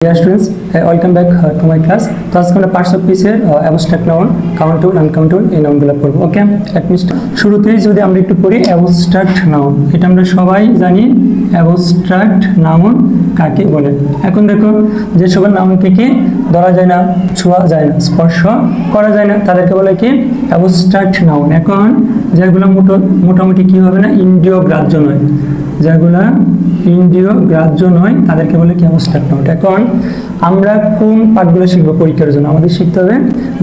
Dear students, welcome back to my class. তো আজকে আমরা পার্টস অফ স্পিচের অ্যাবস্ট্রাক্ট নাউন, কাউন্টেবল, আনকাউন্টেবল এই নাউনগুলো পড়ব। ওকে, শুরুতেই যদি আমরা একটু পড়ি অ্যাবস্ট্রাক্ট নাউন, এটা আমরা সবাই জানি অ্যাবস্ট্রাক্ট নাউন কাকে বলে। এখন দেখো যে সকল নাউন থেকে ধরা যায় না, ছোঁয়া যায় না, স্পর্শ করা যায় না, তাদেরকে বলে কি অ্যাবস্ট্রাক্ট নাউন। এখন যেগুলো মোটামুটি কি হবে না, ইন্দ্রিয় গ্রাহ্য নয়, যেগুলা ইন্দ্রিয় গ্রাহ্য নয় তাদেরকে বলে কি অ্যাবস্ট্রাক্ট নাউন। এখন আমরা কোন পার্টগুলো শিখবো পরীক্ষার জন্য, আমাদের শিখতে হবে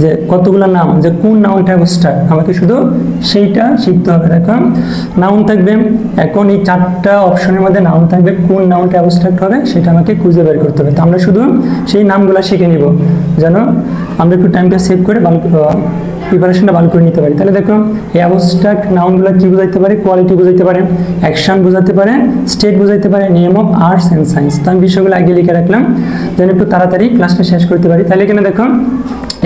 যে কতগুলো নাম, যে কোন নাউনটা অ্যাবস্ট্রাক্ট, আমাকে শুধু সেইটা শিখতে হবে। দেখো নাউন থাকবে, এখন এই চারটা অপশনের মধ্যে নাউন থাকবে, কোন নাউনটা অ্যাবস্ট্রাক্ট হবে সেটা আমাকে খুঁজে বের করতে হবে। তো আমরা শুধু সেই নামগুলো শিখে নিব যেন আমরা একটু টাইমটা সেভ করে প্রিপারেশনটা ভালো করে নিতে পারি। তাহলে দেখো এই অ্যাবস্ট্রাক্ট নাউনগুলো কি বোঝাইতে পারে, কোয়ালিটি বোঝাইতে পারে, অ্যাকশন বোঝাতে পারে, স্টেট বোঝাইতে পারে, name of arts and science. তো আমি বিষয়গুলো আগে লিখে রাখলাম যেন একটু তাড়াতাড়ি ক্লাসটা শেষ করতে পারি। তাহলে এখানে দেখো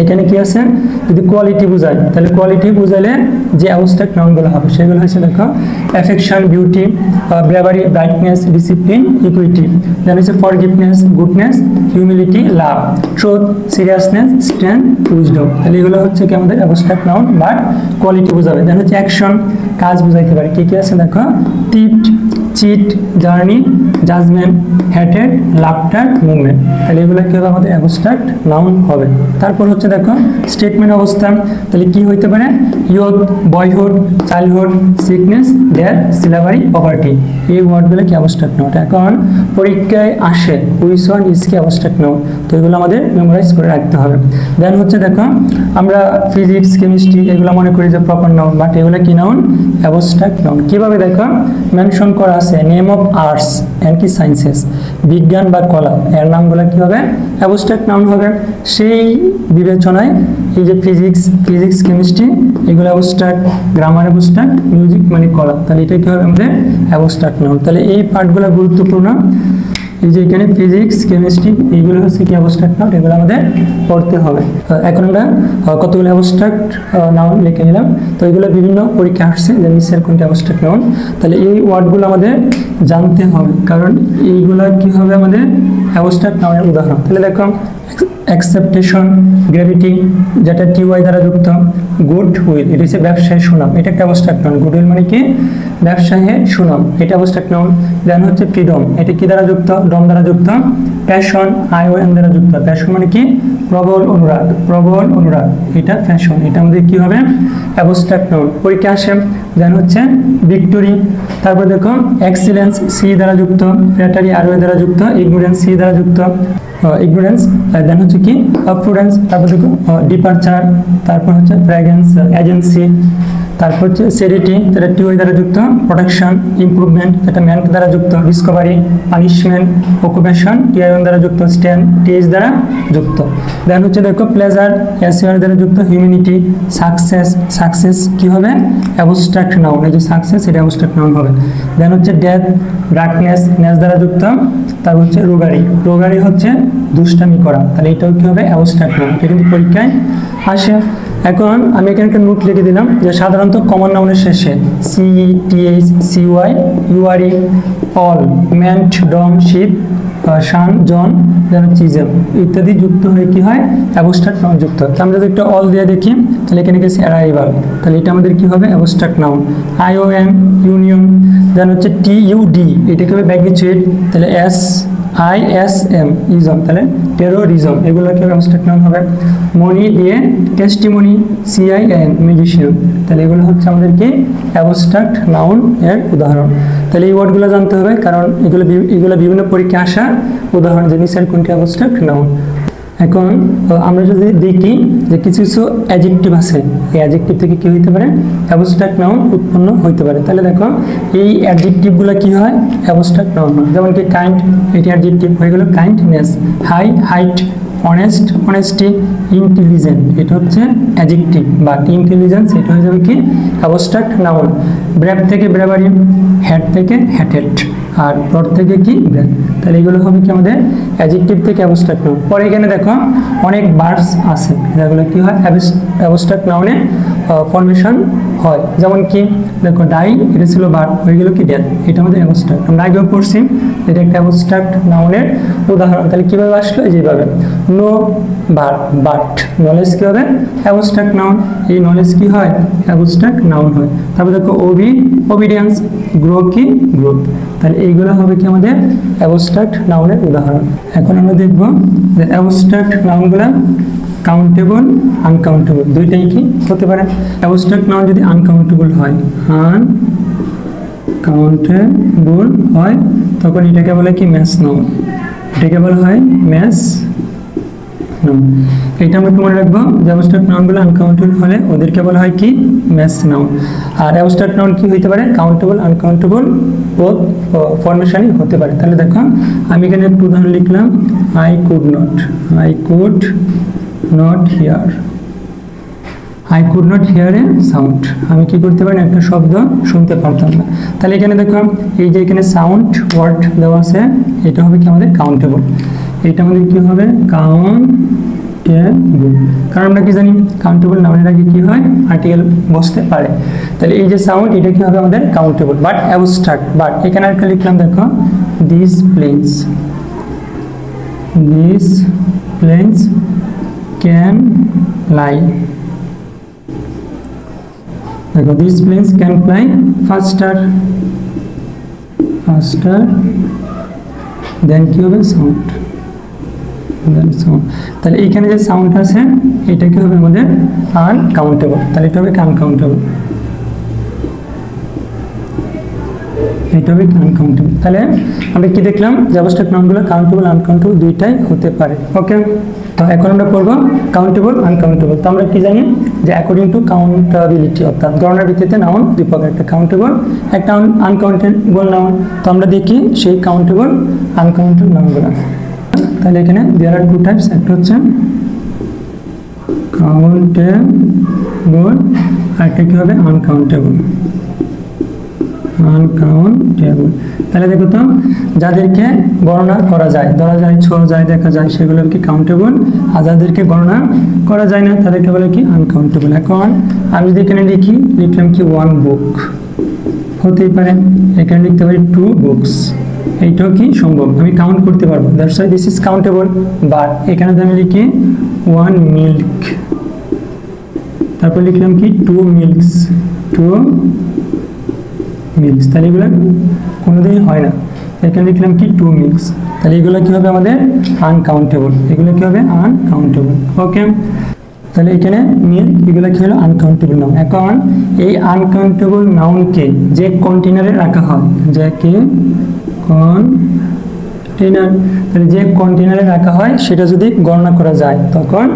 এখানে কি আছে, যদি কোয়ালিটি বোঝায় তাহলে কোয়ালিটি বোঝাইলে যে অ্যাবস্ট্রাক্ট নাউনগুলো হবে সেগুলো হচ্ছে দেখো affection, beauty, bravery, brightness, discipline, equity, then হচ্ছে forgiveness, goodness, humility, love, truth, seriousness, strength, wisdom. তাহলে এগুলো হচ্ছে কি আমাদের অ্যাবস্ট্রাক্ট নাউন বাট কোয়ালিটি বোঝাবে। দেন হচ্ছে অ্যাকশন, কাজ বোঝাইতে পারে। কি কি আছে দেখো, theft, cheat, journey, judgement, hated, laughter, movement. তাহলে এগুলো কি হবে আমাদের অ্যাবস্ট্রাক্ট নাউন হবে। তারপর হচ্ছে দেখো স্টেটমেন্ট অবস্থা, তাহলে কি হইতে পারে, youth, boyhood, childhood, sickness, death, slavery, poverty, এই ওয়ার্ডগুলো কি অ্যাবস্ট্রাক্ট নাউন। এখন পরীক্ষায় আসে হুইচ ওয়ান ইজ কি অ্যাবস্ট্রাক্ট নাউন, তো এগুলো আমাদের মেমোরাইজ করে রাখতে হবে। দেন হচ্ছে দেখো আমরা ফিজিক্স, কেমিস্ট্রি এগুলো মনে করি যে প্রপার নাউন, বাট এগুলো কি নাউন, অ্যাবস্ট্রাক্ট নাউন। কিভাবে দেখো মেনশন করা আছে, নেম অফ আর্টস অ্যান্ড কি সায়েন্সেস, বিজ্ঞান বা কলা, এর নামগুলো কি হবে অ্যাবস্ট্রাক্ট নাউন হবে। সেই বিবেচনায় এই যে ফিজিক্স, কেমিস্ট্রি এগুলো অ্যাবস্ট্রাক্ট, গ্রামার অ্যাবস্ট্রাক্ট, মিউজিক মানে কলা, তাহলে এটা কি হবে আমাদের অ্যাবস্ট্রাক্ট নাউন। তাহলে এই পার্টগুলো গুরুত্বপূর্ণ, এই যে এখানে ফিজিক্স, কেমিস্ট্রি এইগুলো হচ্ছে কি অ্যাবস্ট্রাক্ট নাউন, এগুলো আমাদের পড়তে হবে। এখন আমরা কতগুলো অ্যাবস্ট্রাক্ট নাউন লিখে নিলাম। তো এগুলো বিভিন্ন পরীক্ষা আসছে যে নিচের কোনটা অ্যাবস্ট্রাক্ট নাউন, তাহলে এই ওয়ার্ডগুলো আমাদের জানতে হবে, কারণ এইগুলো কি হবে আমাদের অ্যাবস্ট্রাক্ট নাউনের উদাহরণ। তাহলে দেখো অ্যাকসেপ্টেশন, গ্র্যাভিটি যেটা টিওয়াই দ্বারা যুক্ত, গুড উইল এটা হচ্ছে ব্যবসায় সুনাম, এটা একটা অ্যাবস্ট্রাক্ট নাউন। গুড উইল মানে কি ব্যবসায়ে সুনাম, এটা অ্যাবস্ট্রাক্ট নাউন। দেন হচ্ছে ফ্রিডম, এটা কি দ্বারা যুক্ত, ডম দ্বারা যুক্ত। প্যাশন, আইওএন দ্বারা যুক্ত, প্যাশন মানে কি প্রবল অনুরাগ, এটা ফ্যাশন, এটা আমাদের কি হবে অ্যাবস্ট্রাক্ট নাউন, পরীক্ষা আসে। দেন হচ্ছে ভিক্টোরি, তারপর দেখো এক্সিলেন্স, সি দ্বারা যুক্ত, ফ্ল্যাটারি, আরও দ্বারা যুক্ত, ইগনোরেন্স, সি দ্বারা যুক্ত, ইগনোরেন্স। দেন হচ্ছে কি প্রুডেন্স, তারপর দেখো ডিপারচার, তারপর হচ্ছে ফ্র্যাগ্রেন্স, এজেন্সি, তারপর হচ্ছে সেরিটি, যেটা টিওয়াই দ্বারা যুক্ত, প্রোটেকশন, ইমপ্রুভমেন্ট, যেটা ম্যান দ্বারা যুক্ত, ডিসকভারি, পানিশমেন্ট, অকুপেশন, টিআইওন দ্বারা যুক্ত, স্ট্যান্ড, টিএইচ দ্বারা যুক্ত। দেন হচ্ছে দেখো প্লেজার, এসইআর দ্বারা যুক্ত, হিউম্যানিটি, সাকসেস কি হবে অ্যাবস্ট্রাক্ট নাউন, এই যে সাকসেস এটা অ্যাবস্ট্রাক্ট নাউন হবে। দেন হচ্ছে ডেথ, ডার্কনেস, নেস দ্বারা যুক্ত, তারপর হচ্ছে রোগারি হচ্ছে দুষ্টামি করা, তাহলে এটাও কি হবে অ্যাবস্ট্রাক্ট নাউন, এটা কিন্তু পরীক্ষায় আসে। এখন আমি এখানে একটা নোট লিখে দিলাম যে সাধারণত কমন নাউনের শেষে C, T H, C Y, U R E, al, ment, dom, ship, tion, sion, যেন চিজেম ইত্যাদি যুক্ত হয়ে কি হয় অ্যাবস্ট্রাক্ট নাউন যুক্ত হয়। আমরা যদি একটা অল দিয়ে দেখি তাহলে এখানে গেছে অ্যারাইভাল, তাহলে এটা আমাদের কি হবে অ্যাবস্ট্রাক্ট নাউন। আইওএন, ইউনিয়ন, দেন হচ্ছে টিইউডি, এটা কি হবে ম্যাগনিটিউড, তাহলে ISM, ইজম, তাহলে টেরোরিজম, এগুলো কি অ্যাবস্ট্রাক্ট নাউন হবে। মনি দিয়ে টেস্টিমনি, CIN, মিউজিশিয়ান, তাহলে এগুলো হচ্ছে আমাদের কি অ্যাবস্ট্রাক্ট নাউন এর উদাহরণ। তাহলে এই ওয়ার্ডগুলো জানতে হবে, কারণ এগুলো বিভিন্ন পরীক্ষা আসা উদাহরণ, যে নিচের কোনটি অ্যাবস্ট্রাক্ট নাউন। এখন আমরা যদি দেখি যে কিছু অ্যাডজেক্টিভ আছে, এই অ্যাডজেক্টিভ থেকে কি হইতে পারে অ্যাবস্ট্রাক্ট নাউন উৎপন্ন হইতে পারে। তাহলে দেখো এই অ্যাডজেক্টিভগুলো কি হয় অ্যাবস্ট্রাক্ট নাউন হয়, যেমন কি কাইন্ড, এটি অ্যাডজেক্টিভ হয়ে গেল kindness. Height, honest, honesty, intelligent এটা হচ্ছে অ্যাডজেক্টিভ, বাট ইন্টেলিজেন্স এটা হয়ে যাবে কি অ্যাবস্ট্রাক্ট নাউন। ব্রেভ থেকে ব্রেভারি, হেড থেকে হ্যাটেড, আর পর থেকে কি ব্রেভ, তাহলে এগুলো হবে কি আমাদের অ্যাডজেক্টিভ থেকে অ্যাবস্ট্রাক্ট নাউন। পরে এখানে দেখো অনেক ভার্বস আছে যেগুলো কি হয় অ্যাবস্ট্রাক্ট নাউনে ফর্মেশন হয়, যেমন কি দেখো ডাই এটা ছিল ভার্ব, হয়ে গেল কি ডেথ, এটা আমাদের অ্যাবস্ট্রাক্ট। আমরা আগেও পড়ছি এটা একটা অ্যাবস্ট্রাক্ট নাউনের উদাহরণ। তাহলে কিভাবে আসলো? যেভাবে নো ভার্ব বাট নলেজ কি হবে? Abstract noun. এই নলেজ কি হয়? অ্যাবস্ট্রাক্ট নাউন হয়। তারপর দেখো ওবিডিয়েন্স, গ্রো কি? গ্রোথ। তাহলে এইগুলো হবে কি আমাদের অ্যাবস্ট্রাক্ট নাউনের উদাহরণ। এখন আমরা দেখব যে অ্যাবস্ট্রাক্ট নাউনগুলো কাউন্টেবল আনকাউন্টেবল দুইটাই কি হতে পারে। অ্যাবস্ট্রাক্ট নাউন যদি আনকাউন্টেবল হয়, আনকাউন্টেবল হয়, তখন এটাকে বলে কি? Mass noun. এটাকে বলা হয় ম্যাস নাউন। এটা আমরা মনে রাখবো যে অ্যাবস্ট্রাক্ট নাউনগুলো আনকাউন্টেবল হলে ওদেরকে বলা হয় কি? Mass noun. আর অ্যাবস্ট্রাক্ট নাউন কি হতে পারে? কাউন্টেবল আনকাউন্টেবল বোথ ফরমেশনই হতে পারে। তাহলে দেখো আমি এখানে একটু উদাহরণ লিখলাম, I could not here, I could not here a sound. আমি কি করতে পারি? একটা শব্দ শুনতে পারতাম না। তাহলে এখানে দেখো এই যে এখানে সাউন্ড ওয়ার্ড দেওয়া আছে, এটা হবে কি আমাদের কাউন্টেবল। এটা আমাদের কি হবে? কাউন্টেবল। কারণ আমরা কি জানি কাউন্টেবল নাউনের আগে কি হয়? আর্টিকেল বসতে পারে। তাহলে এই যে সাউন্ড এটা কি হবে? আমাদের কাউন্টেবল। বাট অ্যাবস্ট্রাক্ট, বাট এখানে একটা লিখলাম দেখো, দিস প্লেনস ক্যান ফ্লাই। দেখো this planes can fly faster then কি হবে? সাউন্ড। তাহলে এইখানে যে সাউন্ড আছে এটা কি হবে? আমাদের আনকাউন্টেবল। তাহলে এটা হবে আনকাউন্টেবল, এটা হবে আনকাউন্টেবল। তাহলে আমরা কি দেখলাম? যে অ্যাবস্ট্রাক্ট নাউনগুলো কাউন্টেবল আনকাউন্টেবল দুইটাই হতে পারে। ওকে, তো এখন আমরা পড়বো কাউন্টেবল আনকাউন্টেবল। তো আমরা কি জানি যে অ্যাকর্ডিং টু কাউন্টেবিলিটি, অর্থাৎ গণনার ভিত্তিতে নাউন দুই প্রকার, একটা কাউন্টেবল একটা আনকাউন্টেবল নাউন। তো আমরা দেখি সেই কাউন্টেবল আনকাউন্টেবল নাউনগুলো। তাহলে এখানে দেয়ার আর টু টাইপস, একটা হচ্ছে কাউন্টেবল আর একটা কি হবে? আনকাউন্টেবল। তাহলে দেখো তো যাদেরকে গণনা করা যায়, ধরা যায়, ছোঁয়া যায়, দেখা যায়, সেগুলো কি কাউন্টেবল। আর যাদেরকে গণনা করা যায় না তাদেরকে বলে কি? আনকাউন্টেবল। এখন আমি যদি এখানে লিখলাম কি? ওয়ান বুক, হতেই পারে। এখানে লিখতে পারি টু বুকস, এইটাও কি সম্ভব, আমি কাউন্ট করতে পারবো। That's why this is countable. But এখানে আমি লিখি ওয়ান মিল্ক, তারপর লিখলাম কি? টু মিল্কস, তাহলে এগুলো কোনোদিনই হয় না। এখানে লিখলাম কি? টু মিল্কস, তাহলে এগুলো কি হবে? আমাদের আনকাউন্টেবল। এগুলো কি হবে? আনকাউন্টেবল। ওকে, তাহলে এখানে মিল্ক এগুলো কি হলো? Uncountable noun. এখন এই আনকাউন্টেবল নাউনকে যে কন্টেনারে রাখা হয়, যে কি কন্টেনার, তাহলে যে কন্টেনারে রাখা হয় সেটা যদি গণনা করা যায় তখন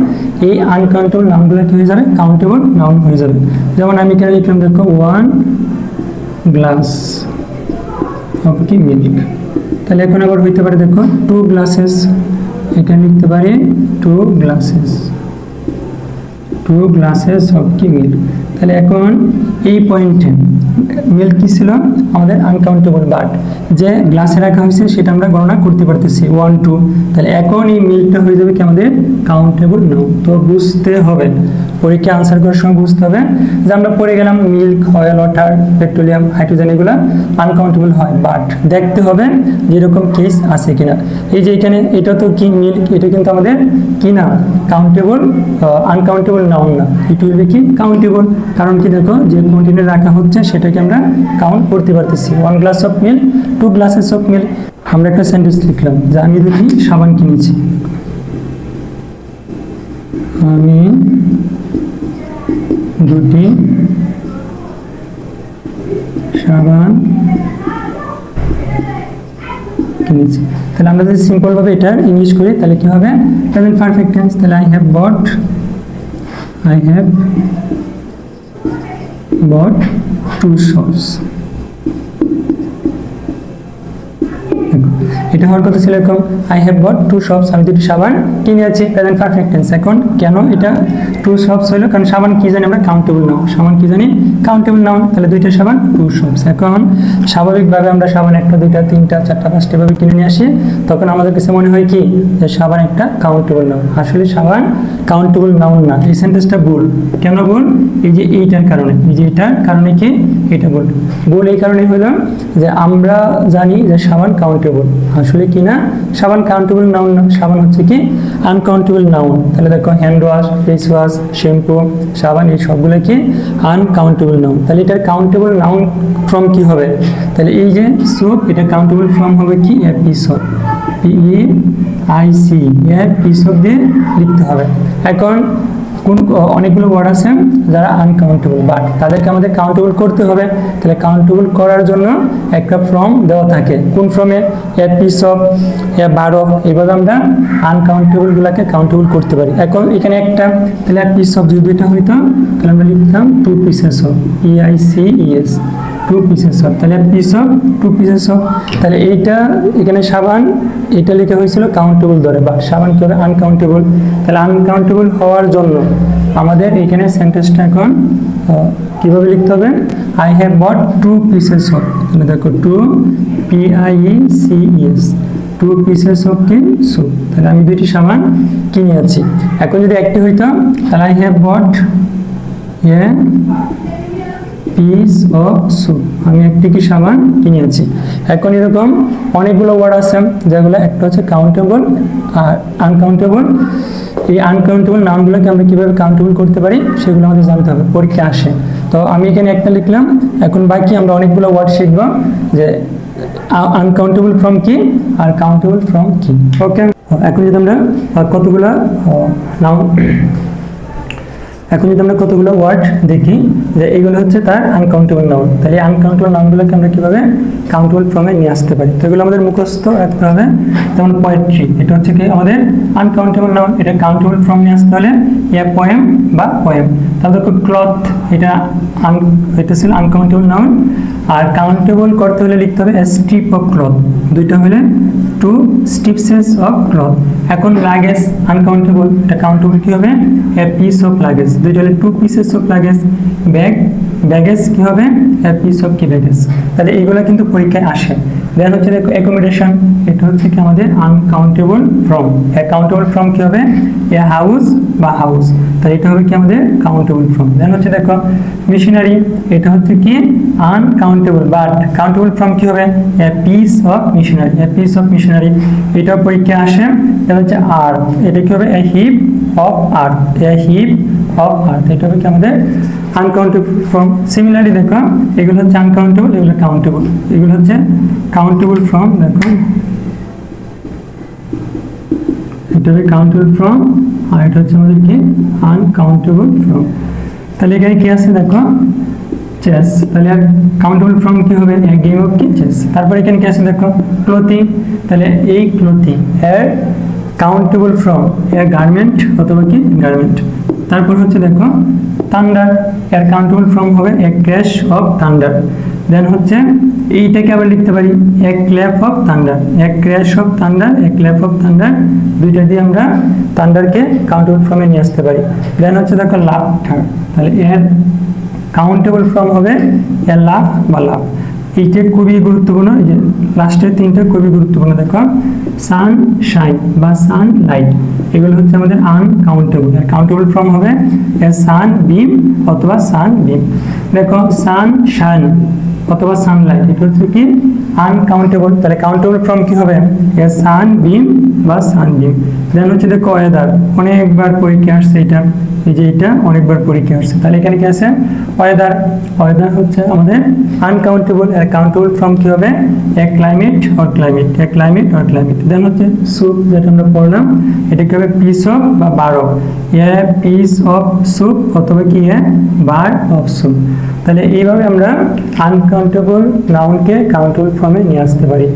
এই আনকাউন্টেবল নাউনগুলো কি হয়ে যাবে? কাউন্টেবল নাউন হয়ে যাবে। যেমন আমি এখানে লিখলাম দেখো, ওয়ান গ্লাস অফ কি? মিল্ক। তাহলে এখন আবার হইতে পারে দেখো টু গ্লাসেস, এখানে লিখতে পারি টু গ্লাসেস অফ কি? মিল্ক। তাহলে এখন এই পয়েন্টে মিল্ক কি ছিল? আমাদের আনকাউন্টেবল। বাট যে গ্লাসে রাখা হয়েছে সেটা আমরা গণনা করতে পারতেছি 1 2। তাহলে এখন এই মিল্কটা হয়ে যাবে কি? আমাদের কাউন্টেবল নাউন। তো বুঝতে হবে, পরীক্ষা আনসার করার সময় বুঝতে হবে যে আমরা পড়ে গেলাম milk, oil, water, petroleum, hydrogen এগুলো আনকাউন্টেবল হয়। বাট দেখতে হবে যেরকম কেস আছে কিনা। এই যে এখানে এটা তো কি? মিল্ক, এটা কিন্তু আমাদের কি না? কাউন্টেবল, আনকাউন্টেবল নাউন না, এটা হইবে কি? কাউন্টেবল। কারণ কি? দেখো যে কন্টেনারে রাখা হচ্ছে সেটাকে আমরা কাউন্ট করতে পারতেছি। 1 glass of milk, 2 glasses of milk. আমরা একটা সেন্টেন্স লিখলাম যে আমি দুটি সাবান কিনেছি, আমি দুটি সাবান কিনেছি। তাহলে আমরা যদি সিম্পল ভাবে এটা ইংলিশ করি তাহলে কি হবে? Present perfect tense. তাহলে আই হ্যাভ বট 2 shops। এটা হওয়ার কথা ছিল এরকম, আই হ্যাভ বট 2 soaps, আমি 2টি সাবান কিনেছি। Present perfect tense. এখন কেন এটা 2 soaps হলো? কারণ সাবান কি জানি আমরা? Countable noun. সাবান কি জানি? Countable noun. তাহলে 2টা সাবান 2 soaps। এখন স্বাভাবিকভাবে আমরা সাবান 1টা 2টা 3টা 4টা 5টা ভাবে কিনে নিয়ে আসি, তখন আমাদের কাছে মনে হয় কি যে সাবান একটা কাউন্টেবল নাউন। আসলে সাবান কাউন্টেবল নাউন না। এই সেন্টেন্সটা ভুল। কেন ভুল? এই যে এইটার কারণে, এই যে এটার কারণে কি এটা ভুল। ভুল এই কারণে হলো যে আমরা জানি যে সাবান কাউন্টেবল, আসলে কি না, সাবান কাউন্টেবল নাউন না, সাবান হচ্ছে কি আনকাউন্টেবল নাউন। তাহলে দেখো hand wash, face wash, shampoo, সাবান, এই সবগুলো কি আনকাউন্টেবল নাউন। তাহলে এটার কাউন্টেবল নাউন ফর্ম কি হবে? তাহলে এই যে সোপ, এটা কাউন্টেবল ফর্ম হবে কি? A P soap, PEIC, A P soap দিয়ে লিখতে হবে। এখন কোন অনেকগুলো ওয়ার্ড আছে যারা আনকাউন্টেবল, বাট তাদেরকে আমাদের কাউন্টেবল করতে হবে। তাহলে কাউন্টেবল করার জন্য একটা ফর্ম দেওয়া থাকে। কোন ফর্মে? এ piece of, A bar of. এইভাবে আমরা আনকাউন্টেবলগুলোকে কাউন্টেবল করতে পারি। এখন এখানে একটা, তাহলে এ পিস অফ যদি 2টা হইতো তাহলে আমরা লিখতাম 2 pieces of, PICES, 2 pieces of. তাহলে পিস অফ 2 pieces অফ। তাহলে এইটা এখানে সাবান, এটা লেখা হয়েছিল কাউন্টেবল ধরে, বা সাবান কি হবে? আনকাউন্টেবল। তাহলে আনকাউন্টেবল হওয়ার জন্য আমাদের এখানে সেন্টেন্সটা এখন কিভাবে লিখতে হবে? I have bought 2 pieces of. তাহলে দেখো 2 PIECES, 2 pieces অফ কি সোপ। তাহলে আমি 2টি সাবান কিনে আছি। এখন যদি একটি হইতো তাহলে I have bought A piece of soap, আমি একটি কি সাবান কিনে আছি। এখন এরকম অনেকগুলো ওয়ার্ড আছে যেগুলো, একটা হচ্ছে কাউন্টেবল আর আনকাউন্টেবল। এই আনকাউন্টেবল নাউনগুলোকে আমরা কিভাবে কাউন্টেবল করতে পারি সেগুলো আমাদের জানতে হবে, পরীক্ষা আসে। তো আমি এখানে একটা লিখলাম। এখন বাকি আমরা অনেকগুলো ওয়ার্ড শিখব যে আনকাউন্টেবল ফ্রম কি আর কাউন্টেবল ফ্রম কি। ওকে, এখন যদি আমরা কতগুলো নাউন, এখন যদি আমরা কতগুলো ওয়ার্ড দেখি যে এইগুলো হচ্ছে তার আনকাউন্টেবল নাউন, তাহলে আনকাউন্টেবল নাউনগুলোকে আমরা কিভাবে কাউন্টেবল ফর্মে নিয়ে আসতে পারি, তো এগুলো আমাদের মুখস্থ রাখতে হবে। যেমন পোয়েট্রি, এটা হচ্ছে কি আমাদের আনকাউন্টেবল নাউন, এটা কাউন্টেবল ফর্ম নিয়ে আসতে হলে এ পোয়েম বা পোয়েম। তাহলে ক্লথ, এটা ছিল আনকাউন্টেবল নাউন, আর কাউন্টেবল করতে হলে লিখতে হবে এ স্ট্রিপ অফ ক্লথ, 2টা হলে 2 স্ট্রিপসেস অফ ক্লথ। এখন লাগেজ আনকাউন্টেবল, এটা কাউন্টেবল কি হবে? এ পিস অফ লাগেজ, 2টা হলে 2 পিসেস অফ লাগেজ। ব্যাগেজ কি হবে? এ পিস অফ কি ব্যাগেজ। তাহলে এইগুলো কিন্তু পরীক্ষায় আসে। দেন হচ্ছে অ্যাকোমোডেশন, এটা হচ্ছে কি আমাদের আনকাউন্টেবল ফর্ম। কাউন্টেবল ফর্ম কি হবে? এ হাউস বা হাউস, তাহলে এটা হবে কি আমাদের কাউন্টেবল ফর্ম। দেন হচ্ছে দেখো মেশিনারি, এটা হচ্ছে কি আনকাউন্টেবল, বাট কাউন্টেবল ফর্ম কি হবে? A piece of machinery, a piece of machinery, এটাও পরীক্ষায় আসে। এটা হচ্ছে আর্থ, এটা কি হবে? A heap of earth, a heap of earth, এটা হবে কি আমাদের আনকাউন্টেবল ফর্ম। সিমিলারলি দেখো এগুলো হচ্ছে আনকাউন্টেবল, এগুলো কাউন্টেবল, এগুলো হচ্ছে কাউন্টেবল ফর্ম। দেখো এটা হবে কাউন্টেবল ফর্ম, আর এটা হচ্ছে আমাদের কি আনকাউন্টেবল ফর্ম। তাহলে এখানে কি আছে দেখো চেস, তাহলে কাউন্টেবল ফর্ম কি হবে? এ গেম অফ কি চেস। তারপর এখানে কি আছে দেখো ক্লোথিং, তাহলে এই ক্লোথিং এর কাউন্টেবল ফর্ম এ গার্মেন্ট অথবা কি গার্মেন্ট। তারপর হচ্ছে দেখো থান্ডার, এর কাউন্টেবল ফর্ম হবে a crash of thunder. Then হচ্ছে এইটাকে আবার লিখতে পারি a clap of thunder, a crash of thunder, a clap of thunder, 2টা দিয়ে আমরা থান্ডারকে কাউন্টেবল ফর্মে নিয়ে আসতে পারি। দেন হচ্ছে দেখো লাফটার, তাহলে এর কাউন্টেবল ফর্ম হবে এ লাফ বা লাফ। এইটা খুবই গুরুত্বপূর্ণ, এই যে লাস্টের 3টা খুবই গুরুত্বপূর্ণ। দেখো সানশাইন বা সানলাইট, এগুলো হচ্ছে আমাদের আনকাউন্টেবল, এর কাউন্টেবল ফর্ম হবে এ সান বিম অথবা সান বিম। দেখো সানশাইন অথবা সানলাইট, এটা হচ্ছে কি আনকাউন্টেবল, তাহলে কাউন্টেবল ফর্ম কি হবে? এ সান বিম বা সান বিম। দেন হচ্ছে দেখো ওয়েদার, অনেকবার পরীক্ষা আসছে এটা, এই যে এটা অনেকবার পরীক্ষা আসছে। তাহলে এখানে কি আছে? ওয়েদার, ওয়েদার হচ্ছে আমাদের আনকাউন্টেবল, এর কাউন্টেবল ফর্ম কি হবে? A climate or climate, a climate or climate. Then হচ্ছে স্যুপ, যেটা আমরা পড়লাম, এটা কি হবে? পিস অফ বা bar of, a piece of soup অথবা কি এ বার অফ স্যুপ। তাহলে এইভাবে আমরা আনকাউন্টেবল নাউনকে কাউন্টেবল ফর্মে নিয়ে আসতে পারি।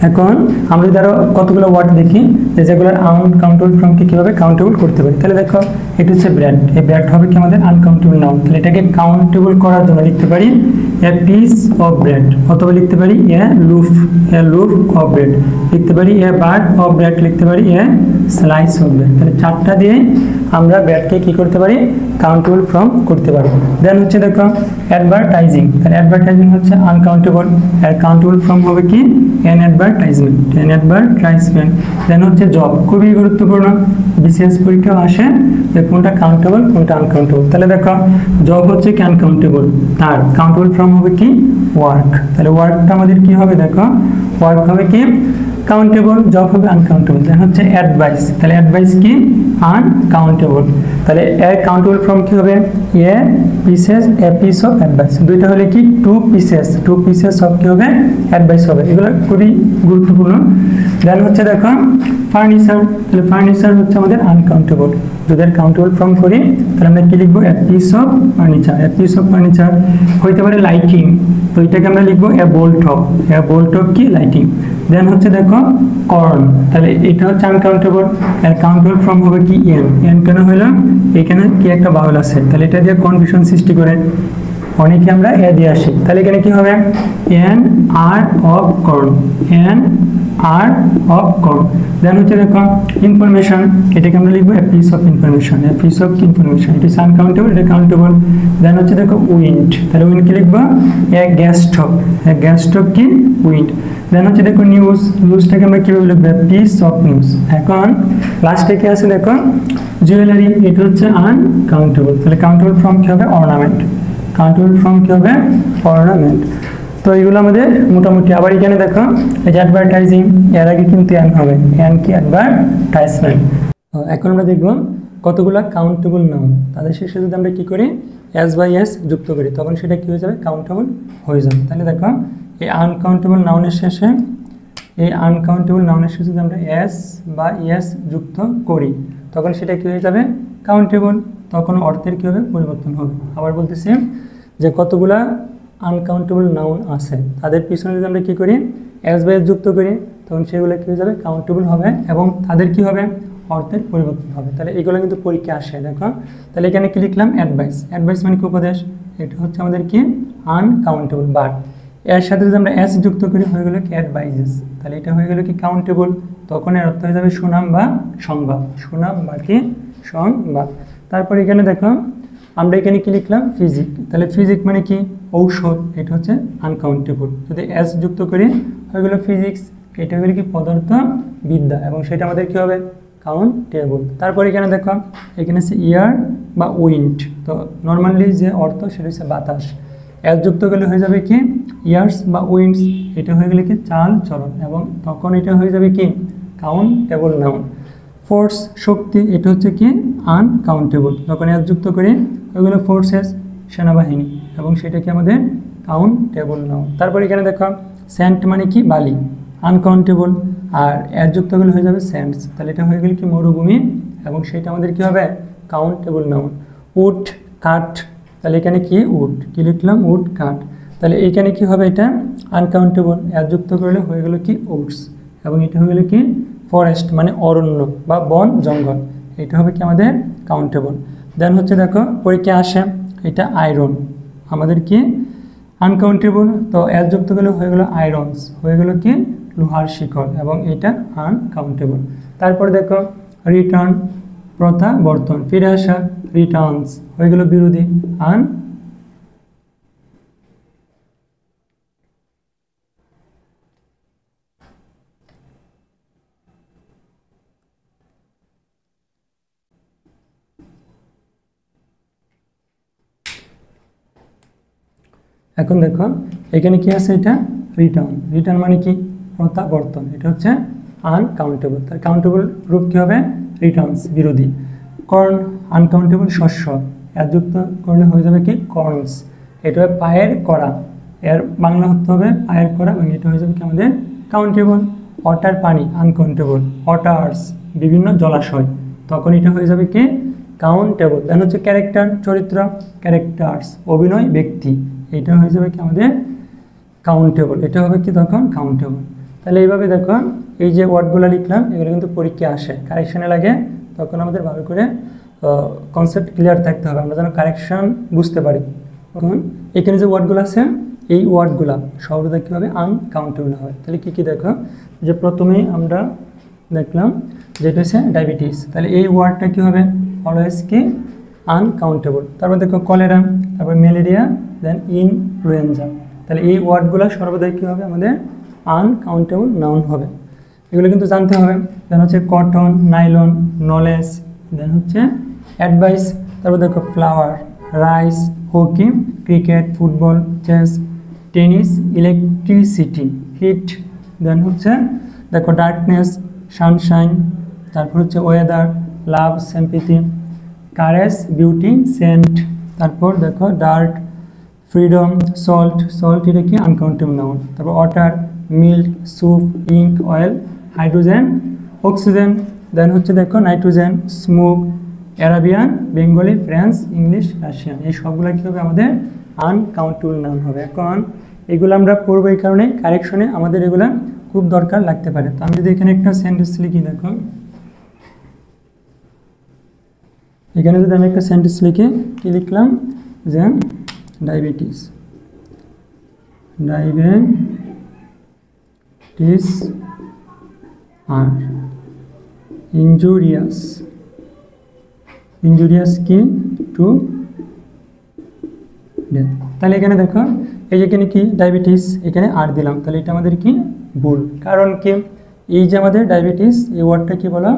এখন আমরা যদি আরো কতগুলো ওয়ার্ড দেখি যেগুলোর আনকাউন্টেবল ফর্মকে কিভাবে কাউন্টেবল করতে পারি, তাহলে দেখো এটা হচ্ছে ব্রেড, এই ব্রেড হবে কি আমাদের আনকাউন্টেবল নাউন, তাহলে এটাকে কাউন্টেবল করার জন্য লিখতে পারি এ পিস অফ ব্রেড, অথবা লিখতে পারি এ লুফ অফ ব্রেড, লিখতে পারি এ বার্ড অফ ব্রেড, লিখতে পারি এ স্লাইস অফ ব্রেড। তাহলে চারটা দিয়ে আমরা ব্রেডকে কি করতে পারি কাউন্টেবল ফর্ম করতে পারি। দেন হচ্ছে দেখো অ্যাডভার্টাইজিং, তাহলে অ্যাডভার্টাইজিং হচ্ছে আনকাউন্টেবল, এর কাউন্টেবল ফর্ম হবে কি অ্যান অ্যাডভার্টাইজমেন্ট। দেন হচ্ছে জব, খুবই গুরুত্বপূর্ণ, বিসিএস পরীক্ষা আসে যে কোনটা কাউন্টেবল কোনটা আনকাউন্টেবল। তাহলে দেখো জব হচ্ছে কি আনকাউন্টেবল, তার কাউন্টেবল ফর্ম হবে কি ওয়ার্ক। তাহলে ওয়ার্কটা আমাদের কি হবে, দেখো ওয়ার্ক হবে কি কাউন্টেবল, জব হবে আনকাউন্টেবল। দেন হচ্ছে অ্যাডভাইস, তাহলে অ্যাডভাইস কি আনকাউন্টেবল, তাহলে এর কাউন্টেবল ফর্ম কি হবে এ পিস অফ অ্যাডভাইস, দুইটা হলে কি টু পিসেস অফ কি হবে অ্যাডভাইস হবে, এগুলো খুবই গুরুত্বপূর্ণ। দেন হচ্ছে দেখো ফার্নিচার, তাহলে ফার্নিচার হচ্ছে আমাদের আনকাউন্টেবল, যদি কাউন্টেবল ফর্ম করি তাহলে আমরা কি লিখবো এ পিস অফ ফার্নিচার। হইতে পারে লাইটিং, তো এটাকে আমরা লিখবো এ বোল্ট অফ কি লাইটিং। দেন হচ্ছে দেখো কর্ন, তাহলে এটা হচ্ছে আনকাউন্টেবল, এর কাউন্টেবল ফর্ম হবে কি এন কেন হলো এখানে কি একটা বাউল আছে, তাহলে এটা দিয়ে কনফিউশন সৃষ্টি করে অনেকে আমরা এ দিয়ে আসি, তাহলে এখানে কি হবে এন আর অফ কর্ন, দেন হচ্ছে দেখো ইনফরমেশন, এটাকে আমরা লিখবো এ পিস অফ ইনফরমেশন, এটা ইজ আনকাউন্টেবল, এটা কাউন্টেবল। দেন হচ্ছে দেখো উইন্ড, তাহলে উইন্ড কি লিখবো এ গ্যাস স্টক কি উইন্ড। দেন হচ্ছে দেখো নিউজটাকে আমরা কিভাবে লিখবো পিস অফ নিউজ। এখন লাস্টে কি আছে দেখো জুয়েলারি, এটা হচ্ছে আনকাউন্টেবল, তাহলে কাউন্টেবল ফর্ম কি হবে অর্নামেন্ট, তো এগুলো আমাদের মোটামুটি। আবার এখানে দেখো এই যে অ্যাডভার্টাইজিং, এর আগে কিন্তু এন হবে, এন কি অ্যাডভার্টাইজমেন্ট। এখন আমরা দেখব কতগুলো কাউন্টেবল নাউন, তাদের শেষে যদি আমরা কি করি এস বাই এস যুক্ত করি তখন সেটা কি হয়ে যাবে কাউন্টেবল হয়ে যাবে। তাহলে দেখো এই আনকাউন্টেবল নাউনের শেষে যদি আমরা এস বা এস যুক্ত করি তখন সেটা কি হয়ে যাবে কাউন্টেবল, তখন অর্থের কি হবে পরিবর্তন হবে। আবার বলতেছি যে কতগুলা আনকাউন্টেবল নাউন আছে তাদের পিছনে যদি আমরা কি করি এস বাই এস যুক্ত করি তখন সেগুলো কি হয়ে যাবে কাউন্টেবল হবে এবং তাদের কি হবে অর্থের পরিবর্তন হবে। তাহলে এগুলো কিন্তু পরীক্ষা আসে দেখো। তাহলে এখানে কি লিখলাম অ্যাডভাইস মানে কি উপদেশ, এটা হচ্ছে আমাদের কি আনকাউন্টেবল, বাট এর সাথে যদি আমরা এস যুক্ত করি হয়ে গেল কি অ্যাডভাইজেস, তাহলে এটা হয়ে গেল কি কাউন্টেবল, তখন এর অর্থ হয়ে যাবে সুনাম বা সংবাদ, তারপর এখানে দেখো আমরা এখানে কি লিখলাম ফিজিক, তাহলে ফিজিক মানে কি ঔষধ, এটা হচ্ছে আনকাউন্টেবল, যদি এস যুক্ত করি হয়ে গেল ফিজিক্স, এটা হয়ে গেল কি পদার্থ বিদ্যা এবং সেটা আমাদের কি হবে কাউন্টেবল। তারপর এখানে দেখো এখানে আছে ইয়ার বা উইন্ড, তো নর্মালি যে অর্থ সেটা হচ্ছে বাতাস, এস যুক্ত করলে হয়ে যাবে কি ইয়ার্স বা উইন্ডস, এটা হয়ে গেলে কি চাল চলন এবং তখন এটা হয়ে যাবে কি কাউন্টেবল নাউন। ফোর্স শক্তি, এটা হচ্ছে কি আনকাউন্টেবল, যখন এস যুক্ত করি ওইগুলো ফোর্সেস সেনাবাহিনী এবং সেটা কি আমাদের কাউন্টেবল নাউন। তারপর এখানে দেখো স্যান্ড মানে কি বালি, আনকাউন্টেবল, আর এস যুক্ত করলে হয়ে যাবে স্যান্ডস, তাহলে এটা হয়ে গেল কি মরুভূমি এবং সেটা আমাদের কি হবে কাউন্টেবল নাউন। উড কাঠ, তাহলে এখানে কি উড কি লিখলাম উড কাঠ, তাহলে এইখানে কি হবে এটা আনকাউন্টেবল, এস যুক্ত করলে হয়ে গেল কি উডস এবং এটা হয়ে গেল কি ফরেস্ট মানে অরণ্য বা বন জঙ্গল, এটা হবে কি আমাদের কাউন্টেবল। দেন হচ্ছে দেখো পরীক্ষা আসে এটা আয়রন, আমাদের কি আনকাউন্টেবল, তো এস যুক্ত করলে হয়ে গেল আয়রনস, হয়ে গেল কি লোহার শিকল এবং এটা আনকাউন্টেবল। তারপর দেখো রিটার্ন প্রত্যাবর্তন, ফিরে আসা, রিটার্নস হয়ে গেল বিরোধী এখন দেখো এখানে কি আছে এটা রিটার্ন মানে কি প্রত্যাবর্তন, এটা হচ্ছে আনকাউন্টেবল, তার কাউন্টেবল রূপ কি হবে রিটার্নস বিরোধী। কর্ন আনকাউন্টেবল শস্য, এর যুক্ত করলে হয়ে যাবে কি কর্নস, এটা হবে পায়ের করা, এর বাংলা হতে হবে পায়ের করা এবং এটা হয়ে যাবে কি আমাদের কাউন্টেবল। ওয়াটার পানি আনকাউন্টেবল, ওয়াটার্স বিভিন্ন জলাশয়, তখন এটা হয়ে যাবে কি কাউন্টেবল। দেন হচ্ছে ক্যারেক্টার চরিত্র, ক্যারেক্টার্স অভিনয় ব্যক্তি, এটা হয়ে যাবে কি আমাদের কাউন্টেবল, এটা হবে কি তখন কাউন্টেবল। তাহলে এইভাবে দেখো এই যে ওয়ার্ডগুলো লিখলাম এগুলো কিন্তু পরীক্ষায় আসে, কারেকশানে লাগে, তখন আমাদের ভালো করে কনসেপ্ট ক্লিয়ার থাকতে হবে, আমরা যেন কারেকশন বুঝতে পারি। এখন এখানে যে ওয়ার্ডগুলো আছে এই ওয়ার্ডগুলো সর্বদা কী হবে, আনকাউন্টেবল হবে। তাহলে কী কী দেখো, যে প্রথমেই আমরা দেখলাম যেটা হচ্ছে ডায়াবেটিস, তাহলে এই ওয়ার্ডটা কী হবে, অলওয়েজ কি আনকাউন্টেবল। তারপর দেখো কলেরা, তারপর ম্যালেরিয়া, দেন ইনফ্লুয়েঞ্জা, তাহলে এই ওয়ার্ডগুলো সর্বদা কী হবে, আমাদের আনকাউন্টেবল নাউন হবে। এগুলো কিন্তু জানতে হবে। দেন হচ্ছে কটন, নাইলন, নলেজ, দেন হচ্ছে অ্যাডভাইস, তারপর দেখো flour, rice, hockey, cricket, football, chess, tennis, electricity, heat, then হচ্ছে দেখো ডার্কনেস, সানশাইন, তারপর হচ্ছে weather, love, sympathy, courage, beauty, scent, তারপর দেখো ডার্ট, ফ্রিডম, সল্ট, সল্ট এটা কি আনকাউন্টেবল নাউন, তারপর water, milk, soup, ink, oil, hydrogen, oxygen, then হচ্ছে দেখো nitrogen, smoke, Arabian, Bengali, French, English, Russian, এই সবগুলো কী হবে, আমাদের আনকাউন্টেবল নাউন হবে। এখন এগুলো আমরা পড়বো এই কারণে কারেকশনে আমাদের এগুলো খুব দরকার লাগতে পারে। তো আমি যদি এখানে একটা সেন্টেন্স লিখি, দেখো এখানে যদি আমি একটা সেন্টেন্স লিখি, কি লিখলাম, যে ডায়াবেটিস, ডায়াবেটিস আর ইনজুরিয়াস, ইনজুরিয়াস কি টু ডেথ। তাহলে এখানে দেখো এই যে এখানে কি ডায়াবেটিস, এখানে আর দিলাম, তাহলে এটা আমাদের কি ভুল, কারণ কি এই যে আমাদের ডায়াবেটিস এই ওয়ার্ডটা কি বলা,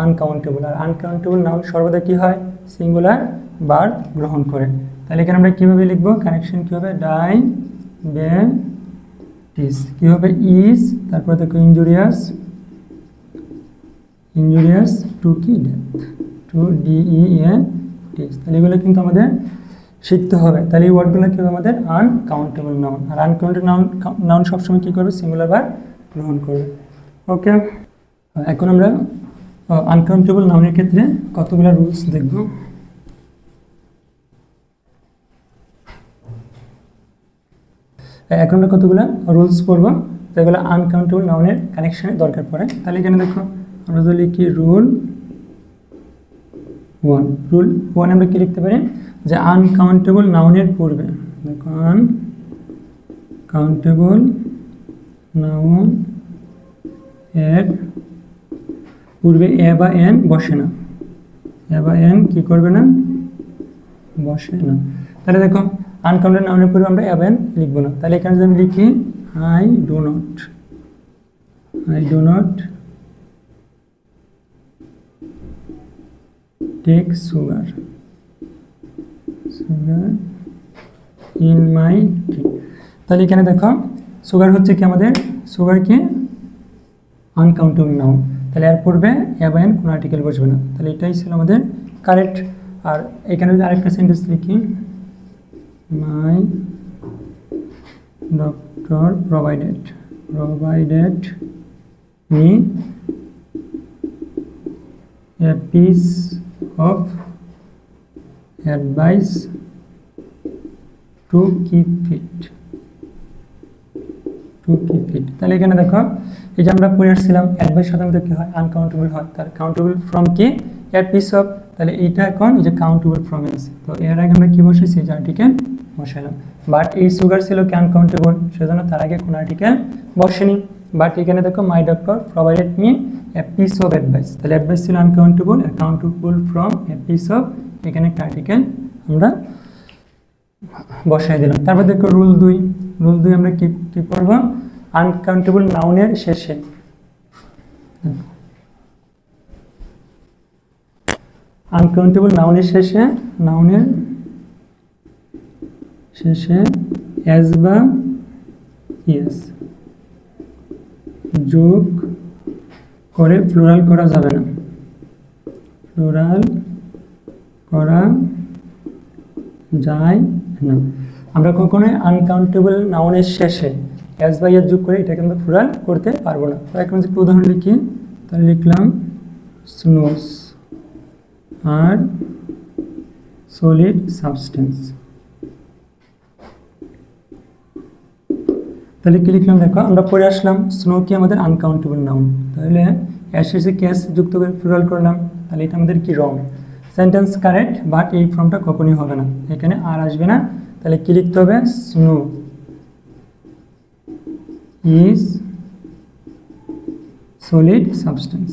আনকাউন্টেবল, আর আনকাউন্টেবল নাউন সর্বদা কি হয়, সিঙ্গুলার ভার্ব গ্রহণ করে। তাহলে এখানে আমরা কীভাবে লিখবো, কানেকশন কী হবে, ডায়াবেটিস কী হবে, ইজ, তারপরে দেখো ইনজুরিয়াস, ইনজুরিয়াস টু কি ডেথ, টু DEAT, তাহলে এগুলো কিন্তু আমাদের শিখতে হবে। তাহলে এই ওয়ার্ডগুলো কী হবে, আমাদের আনকাউন্টেবল নাউন, আর আনকাউন্টেবল নাউন সবসময় কী করবে, সিঙ্গুলার ভার্ব গ্রহণ করবে। ওকে, এখন আমরা আনকাউন্টেবল নাউনের ক্ষেত্রে কতগুলো রুলস দেখব। এখন আমরা কতগুলো রুলস পড়ব, যেগুলো আনকাউন্টেবল নাউনের কানেকশনে দরকার পড়ে। তাহলে এখানে দেখো আমরা যদি লিখি রুল 1, রুল 1 আমরা কি লিখতে পারি, যে আনকাউন্টেবল নাউনের পূর্বে, দেখো আনকাউন্টেবল নাউন এর পূর্বে এ বা এন বসে না, এ বা এন কি করবে না, বসে না। তাহলে দেখো আনকাউন্টেবল নাউনের পূর্বে আমরা এ বা এন লিখবো না। তাহলে এখানে যদি আমি লিখি I do not take sugar in my tea, তাহলে এখানে দেখো সুগার হচ্ছে কি আমাদের, সুগার কি আনকাউন্টেবল নাউন, তাহলে এর পূর্বে এ বা এন কোনো আর্টিকেল বসবে না। তাহলে এটাই ছিল আমাদের কারেক্ট। আর এখানে যদি আরেকটা সেন্টেন্স লিখি, my doctor provided me a piece of advice to keep fit, তাহলে এখানে দেখো এই যে আমরা পড়ে আসছিলাম অ্যাডভাইস সাধারণত কি হয়, আনকাউন্টেবল হয়, তার কাউন্টেবল ফ্রম কি, এ পিস অফ, তাহলে এইটা এখন এই যে কাউন্টেবল ফ্রম এস, তো এর আগে আমরা কি বসেছি, যে আর্টিকেল বসালাম, বাট এই সুগার ছিল কি আনকাউন্টেবল, সেজন্য তার আগে কোনো আর্টিকেল বসেনি। বাট এখানে দেখো মাই doctor provided me a piece of advice, তাহলে অ্যাডভাইস ছিল uncountable, countable from a piece of, এখানে একটা আর্টিকেল আমরা বসাই দিলাম। তারপর দেখো রুল 2, আমরা কি করব, আনকাউন্টেবল নাউনের শেষে, আনকাউন্টেবল নাউনের শেষে, এস বা ইয়েস যোগ করে প্লুরাল করা যাবে না, আমরা কখনোই আনকাউন্টেবল নাউনের শেষে এস বা ইয়েস যোগ করে এটাকে আমরা প্লুরাল করতে পারবো না। তো এখন যদি উদাহরণ লিখি, তাহলে লিখলাম স্নোস আর সলিড সাবস্টেন্স, তাহলে কি লিখলাম দেখো, আমরা পড়ে আসলাম স্নো কি আমাদের আনকাউন্টেবল নাউন। তাহলে এর শেষে কেস যুক্ত করে প্লুরাল করলাম, তাহলে এটা আমাদের কি রং। সেন্টেন্স কারেক্ট, বাট এই ফর্মটা কখনই হবে না, এখানে আর আসবে না। তাহলে কি লিখতে হবে, স্নো ইজ সলিড সাবস্টেন্স।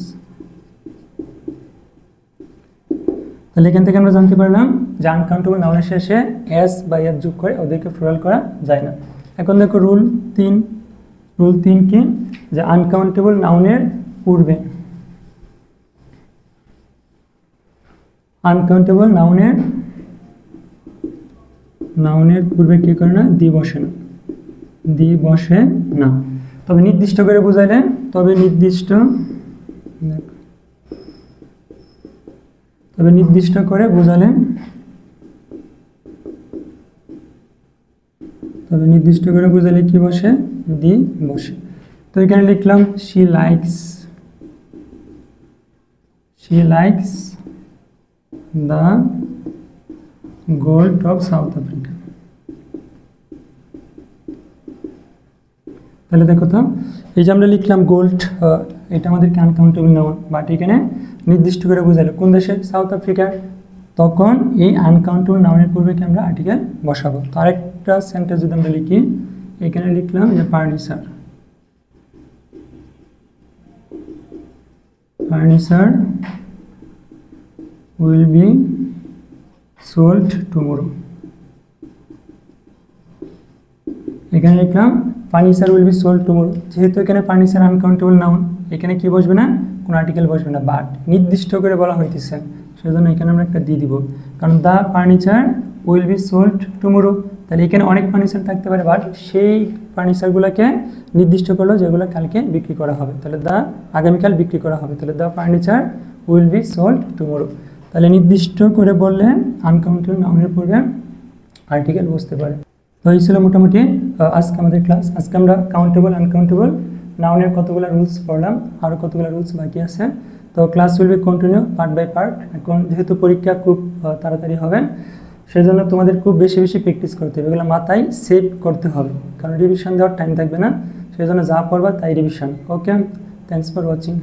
তাহলে এখান থেকে আমরা জানতে পারলাম যে আনকাউন্টেবল নাউনের শেষে এস বা এর যোগ করে ওদেরকে প্লুরাল করা যায় না। এখন দেখো রুল 3 কি, যে আনকাউন্টেবল নাউনের পূর্বে আনকাউন্টেবল নাউনের পূর্বে কি করে না, দি বসে না। তবে নির্দিষ্ট করে বোঝাইলে, নির্দিষ্ট করে বোঝালে কি বসে, দি বসে। তো এখানে লিখলাম she likes the gold of South Africa। তাহলে দেখো তো, এই যে আমরা লিখলাম গোল্ড, এটা আমাদেরকে আনকাউন্টেবল নাউন, বাট এখানে নির্দিষ্ট করে বোঝালো কোন দেশের, সাউথ আফ্রিকার। তখন এই আনকাউন্টেবল নাউনের পূর্বে কি আমরা আর্টিকেল বসাবো। তো আরেকটা সেন্টেন্স যদি আমরা লিখি, এখানে লিখলাম যে furniture will be sold tomorrow। এখানে লিখলাম furniture will be sold tomorrow. যেহেতু এখানে ফার্নিচার আনকাউন্টেবল নাউন, এখানে কি বসবে না, কোনো আর্টিকেল বসবে না, বাট নির্দিষ্ট করে বলা হইতেছে, সেজন্য এখানে আমরা একটা দিয়ে দিব। কারণ the furniture will be sold tomorrow, তাহলে এখানে অনেক ফার্নিচার থাকতে পারে, বাট সেই ফার্নিচারগুলোকে নির্দিষ্ট করলো যেগুলো কালকে বিক্রি করা হবে, তাহলে আগামীকাল বিক্রি করা হবে। তাহলে the furniture will be sold tomorrow. তাহলে নির্দিষ্ট করে বললে আনকাউন্টেবল নাউনের পূর্বে আর্টিকেল বসতে পারে। তো এই ছিল মোটামুটি আজকে আমাদের ক্লাস। আজকে আমরা কাউন্টেবল আনকাউন্টেবল নাউনের কতগুলো রুলস পড়লাম, আরও কতগুলো রুলস বাকি আছে। তো class will be continue part by part. এখন যেহেতু পরীক্ষা খুব তাড়াতাড়ি হবে, সেজন্য তোমাদের খুব বেশি প্র্যাকটিস করতে হবে, এগুলো মাথায় সেভ করতে হবে, কারণ রিভিশন দেওয়ার টাইম থাকবে না, সেই জন্য যা পড়বা তাই revision. Okay, thanks for watching.